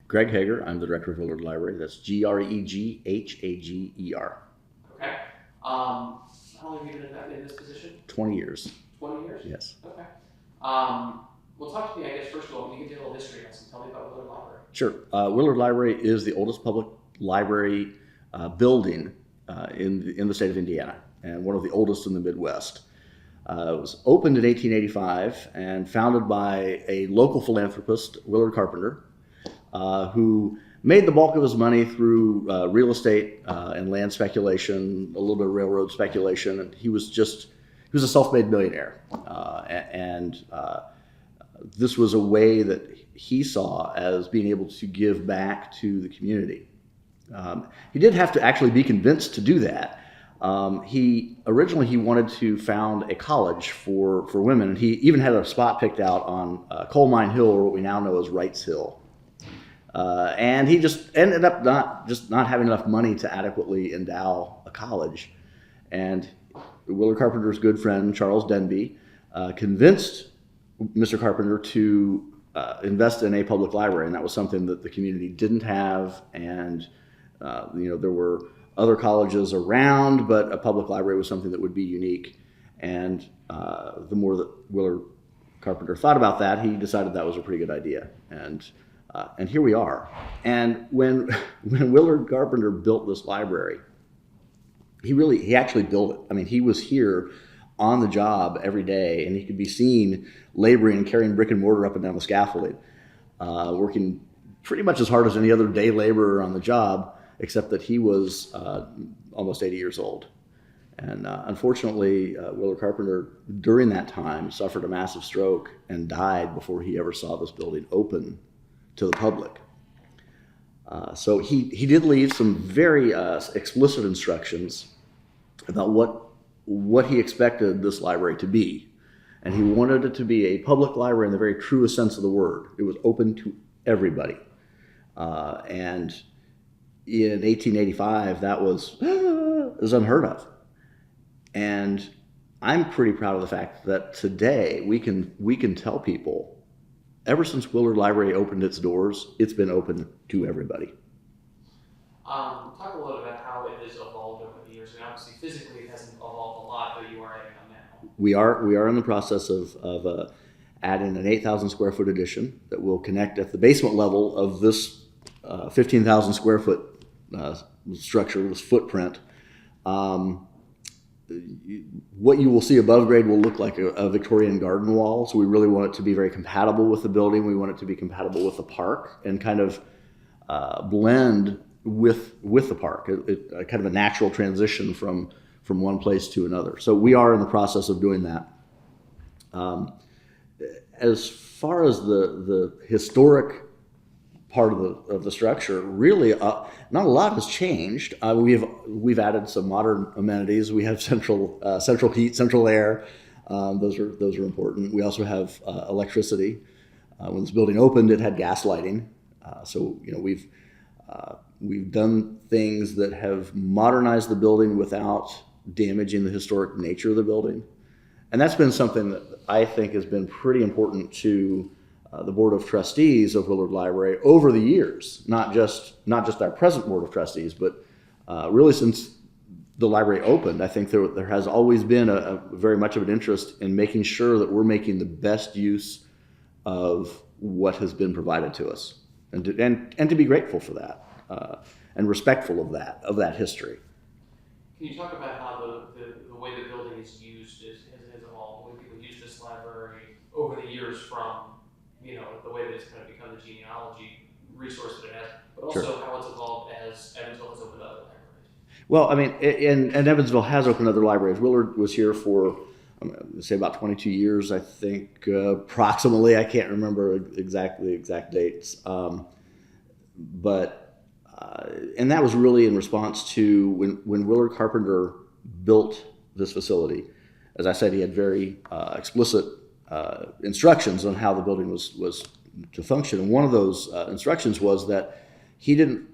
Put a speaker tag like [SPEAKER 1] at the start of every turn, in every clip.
[SPEAKER 1] Greg Hager. I'm the director of Willard Library. That's Greghager.
[SPEAKER 2] Okay. How long have you been in this position?
[SPEAKER 1] 20 years.
[SPEAKER 2] 20 years?
[SPEAKER 1] Yes.
[SPEAKER 2] Okay. Well, talk to me, I guess, first of all, when you get a little history on some, tell me about Willard Library.
[SPEAKER 1] Sure. Willard Library is the oldest public library building in the state of Indiana, and one of the oldest in the Midwest. It was opened in 1885 and founded by a local philanthropist, Willard Carpenter, who made the bulk of his money through real estate and land speculation, a little bit of railroad speculation, and he was a self-made millionaire. This was a way that he saw as being able to give back to the community. He did have to actually be convinced to do that. He originally wanted to found a college for women, and he even had a spot picked out on Coal Mine Hill, or what we now know as Wrights Hill. And he just ended up not having enough money to adequately endow a college. And Willard Carpenter's good friend, Charles Denby, convinced Mr. Carpenter to invest in a public library, and that was something that the community didn't have. And there were other colleges around, but a public library was something that would be unique. And the more that Willard Carpenter thought about that, he decided that was a pretty good idea. And here we are. And when Willard Carpenter built this library, he actually built it. I mean, he was here on the job every day, and he could be seen laboring and carrying brick and mortar up and down the scaffolding, working pretty much as hard as any other day laborer on the job, except that he was almost 80 years old. And unfortunately, Willard Carpenter, during that time, suffered a massive stroke and died before he ever saw this building open to the public. So he did leave some very explicit instructions about what he expected this library to be. And he wanted it to be a public library in the very truest sense of the word. It was open to everybody. And in 1885, that was unheard of. And I'm pretty proud of the fact that today we can tell people, ever since Willard Library opened its doors, it's been open to everybody.
[SPEAKER 2] Talk a little about how it has evolved over the years. I mean, obviously, physically, it hasn't evolved a lot, but you are adding on now.
[SPEAKER 1] We are in the process of adding an 8,000 square foot addition that will connect at the basement level of this 15,000 square foot structure, this footprint. What you will see above grade will look like a Victorian garden wall. So we really want it to be very compatible with the building. We want it to be compatible with the park and kind of blend with the park. Kind of a natural transition from one place to another. So we are in the process of doing that. As far as the historic part of the structure, really not a lot has changed. We've added some modern amenities. We have central heat, central air. Those are important. We also have electricity. When this building opened, it had gas lighting. So we've done things that have modernized the building without damaging the historic nature of the building, and that's been something that I think has been pretty important to the Board of Trustees of Willard Library over the years, not just our present Board of Trustees, but really since the library opened. I think there has always been a very much of an interest in making sure that we're making the best use of what has been provided to us, and to be grateful for that and respectful of that history.
[SPEAKER 2] Can you talk about how the way the building is used has evolved, the way people use this library over the years, from the way that it's kind of become the genealogy resource that it has, but also
[SPEAKER 1] Sure.
[SPEAKER 2] how it's evolved as Evansville has opened other libraries?
[SPEAKER 1] Well, I mean, and Evansville has opened other libraries. Willard was here for, I'm going to say, about 22 years, I think, approximately. I can't remember exact dates. And that was really in response to when Willard Carpenter built this facility. As I said, he had very explicit instructions on how the building was to function. And one of those instructions was that he didn't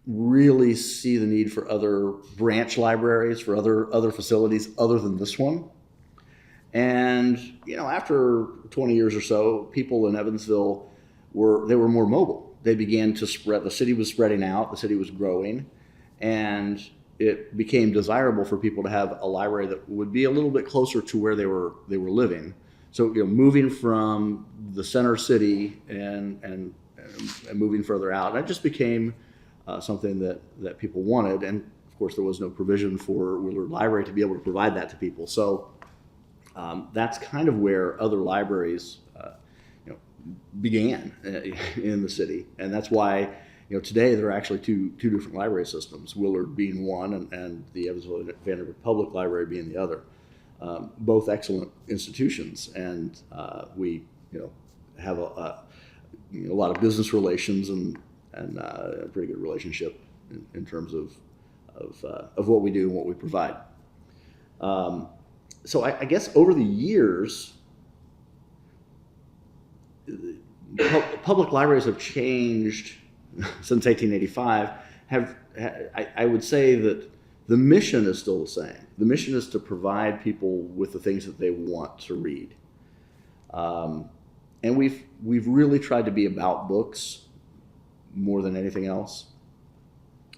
[SPEAKER 1] really see the need for other branch libraries, for other facilities other than this one. And after 20 years or so, people in Evansville were more mobile. they began to spread. The city was spreading out. The city was growing, and it became desirable for people to have a library that would be a little bit closer to where they were living. So moving from the center city and moving further out, that just became something that people wanted. And of course, there was no provision for Willard Library to be able to provide that to people. So that's kind of where other libraries began in the city, and that's why today there are actually two different library systems, Willard being one and the Evansville Vanderbilt Public Library being the other. Both excellent institutions, and we have a lot of business relations and a pretty good relationship in terms of what we do and what we provide. So I guess over the years, public libraries have changed since 1885. I would say that the mission is still the same. The mission is to provide people with the things that they want to read, and we've really tried to be about books more than anything else.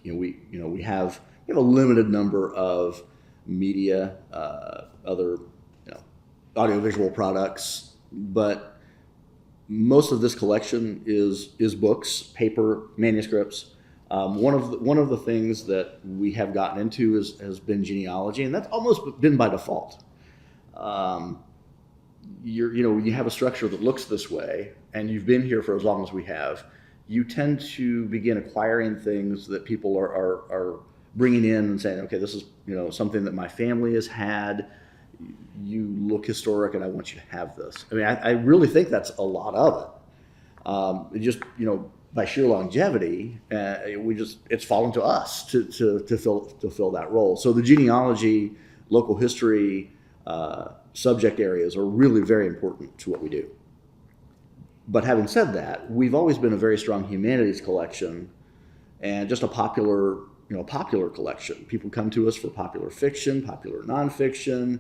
[SPEAKER 1] We have a limited number of media, other audiovisual products, but most of this collection is books, paper, manuscripts. One of the things that we have gotten into has been genealogy, and that's almost been by default. You have a structure that looks this way, and you've been here for as long as we have. You tend to begin acquiring things that people are bringing in and saying, okay, this is something that my family has had. You look historic, and I want you to have this. I mean, I really think that's a lot of it. Just by sheer longevity, it's fallen to us to fill that role. So the genealogy, local history, subject areas are really very important to what we do. But having said that, we've always been a very strong humanities collection, and just a popular collection. People come to us for popular fiction, popular nonfiction,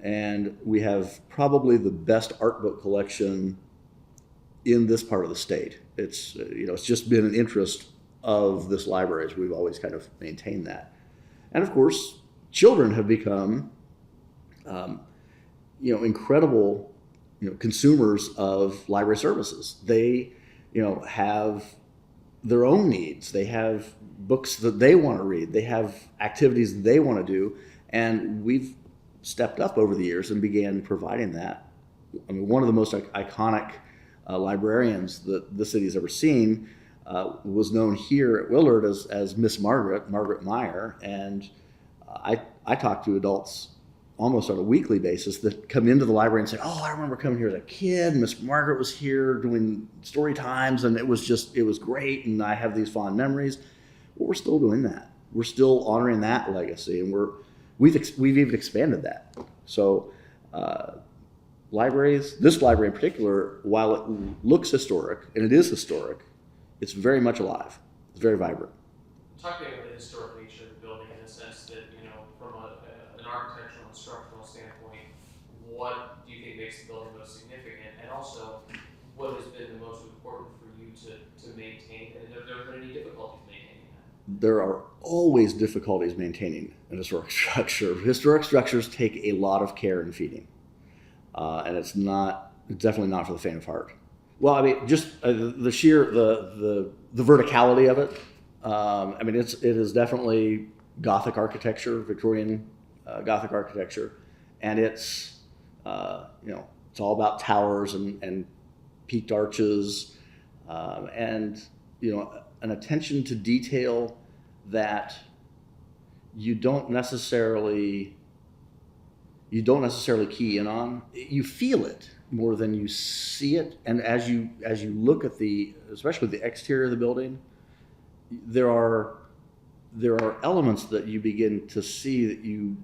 [SPEAKER 1] and we have probably the best art book collection in this part of the state. It's just been an interest of this library, as we've always kind of maintained that. And of course, children have become incredible consumers of library services. They have their own needs. They have books that they want to read. They have activities they want to do, and we've stepped up over the years and began providing that. I mean, one of the most iconic librarians that the city's ever seen was known here at Willard as Miss Margaret Meyer, and I talk to adults almost on a weekly basis that come into the library and say, oh, I remember coming here as a kid. Miss Margaret was here doing story times, and it was great, and I have these fond memories. Well, we're still doing that. We're still honoring that legacy, and we've even expanded that. So libraries, this library in particular, while it looks historic, and it is historic, it's very much alive. It's very vibrant.
[SPEAKER 2] Talking about the historic nature of the building in the sense that, from an architectural and structural standpoint, what do you think makes the building most significant? And also, what has been the most important for you to maintain? And have there been any difficulties maintaining that?
[SPEAKER 1] There are always difficulties maintaining an historic structure. Historic structures take a lot of care and feeding. And it's definitely not for the faint of heart. Well, I mean, just the sheer, the verticality of it. I mean, it is definitely Gothic architecture, Victorian Gothic architecture, and it's it's all about towers and peaked arches, and an attention to detail that you don't necessarily key in on. You feel it more than you see it, and as you look at especially the exterior of the building, there are elements that you begin to see that you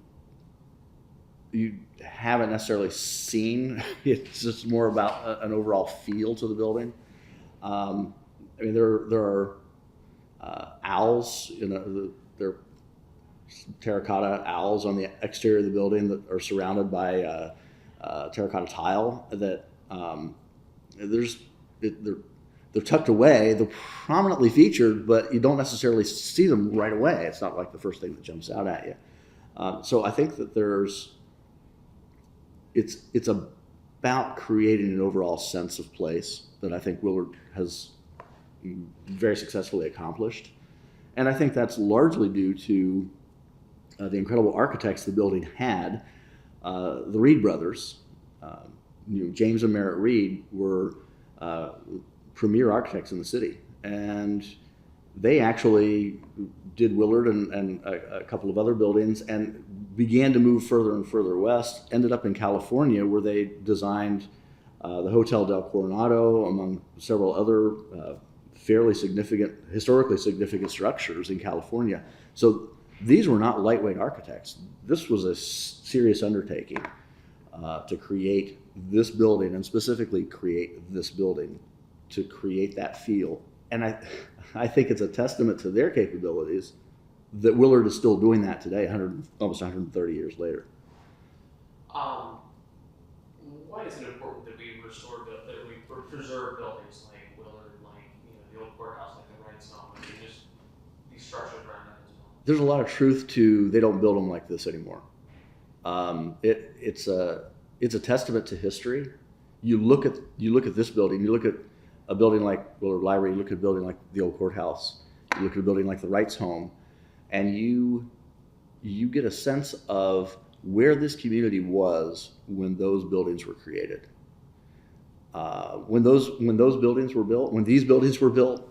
[SPEAKER 1] haven't necessarily seen. It's just more about an overall feel to the building. I mean, there are owls. There are terracotta owls on the exterior of the building that are surrounded by terracotta tile. That they're they're tucked away, they're prominently featured, but you don't necessarily see them right away. It's not like the first thing that jumps out at you. So I think that it's about creating an overall sense of place that I think Willard has very successfully accomplished. And I think that's largely due to the incredible architects the building had. The Reed brothers, James and Merritt Reed, were premier architects in the city. And they actually did Willard and a couple of other buildings and began to move further and further west, ended up in California where they designed the Hotel del Coronado, among several other fairly significant, historically significant structures in California. So these were not lightweight architects. This was a serious undertaking to create this building, and specifically create this building, to create that feel. And I think it's a testament to their capabilities that Willard is still doing that today, almost 130 years later.
[SPEAKER 2] Why is it important that we preserve buildings like Willard, like the old courthouse, like the Wright's home, just these structures around Evansville?
[SPEAKER 1] There's a lot of truth to they don't build them like this anymore. It's a testament to history. You look at this building. You look at a building like Willard Library. You look at a building like the old courthouse. You look at a building like the Wright's home, and you get a sense of where this community was when those buildings were created. When those buildings were built, when these buildings were built,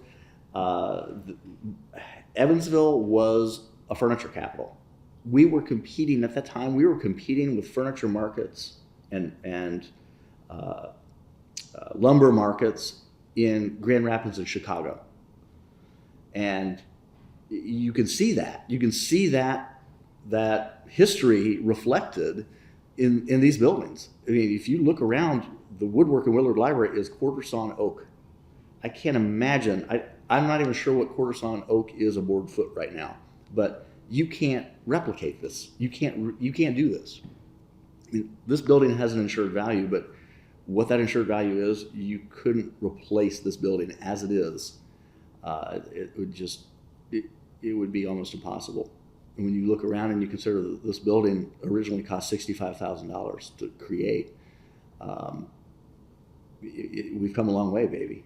[SPEAKER 1] Evansville was a furniture capital. We were competing at that time. We were competing with furniture markets and lumber markets in Grand Rapids and Chicago, and you can see that. You can see that history reflected in these buildings. I mean, if you look around, the woodwork in Willard Library is quarter sawn oak. I can't imagine. I'm not even sure what quarter sawn oak is a board foot right now, but you can't replicate this. You can't do this. I mean, this building has an insured value, but what that insured value is, you couldn't replace this building as it is. It would be almost impossible. And when you look around and you consider that this building originally cost $65,000 to create, we've come a long way, baby.